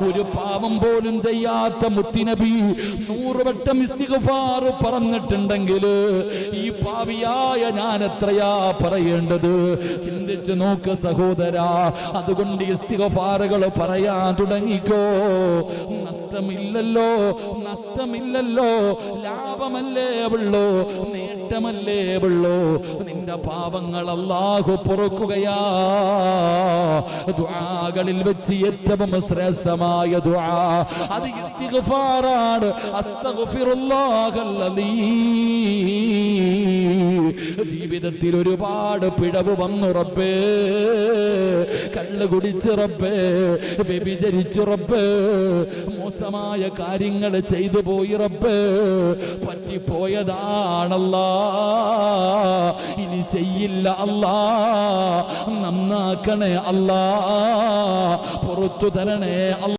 ഒരു പാപം പോലും ചെയ്യാത്ത മുത്തുനബി 100 വട്ടം ഇസ്തിഗ്ഫാർ പറഞ്ഞിട്ടുണ്ടെങ്കിൽ ഈ പാപിയായ ഞാൻ എത്രയാ പറയേണ്ടത്? ചിന്തിച്ചു നോക്ക് സഹോദരാ. അതുകൊണ്ട് ഇസ്തിഗ്ഫാറുകൾ പറയാൻ തുടങ്ങിക്കോ. നഷ്ടമില്ലല്ലോ, നഷ്ടമില്ലല്ലോ, ലാഭമല്ലേ ഉള്ളൂ, നേട്ടമല്ലേ ഉള്ളൂ. നിന്റെ പാപങ്ങൾ അല്ലാഹു പൊറുക്കുകയാ. ദുആകളിൽ വെച്ച് ഏറ്റവും ശ്രേഷ്ഠമായ ദുആ അത് ഇസ്തിഗ്ഫാറാണ്. അസ്തഗ്ഫിറുല്ലാഹല്ലദീ. ജീവിതത്തിൽ ഒരുപാട് പിഴവ് വന്നു റബ്ബേ. കള്ള് കുടിച്ച് റബ്ബേ, വ്യഭിചരിച്ചു റബ്ബേ, മോശമായ കാര്യങ്ങൾ ചെയ്തു പോയി റബ്ബേ, പറ്റിപ്പോയതാണല്ലാ, ഇനി ചെയ്യില്ല അല്ലാ, നന്നാക്കണേ അല്ലാ, പുറത്തു തരണേ അല്ലാ.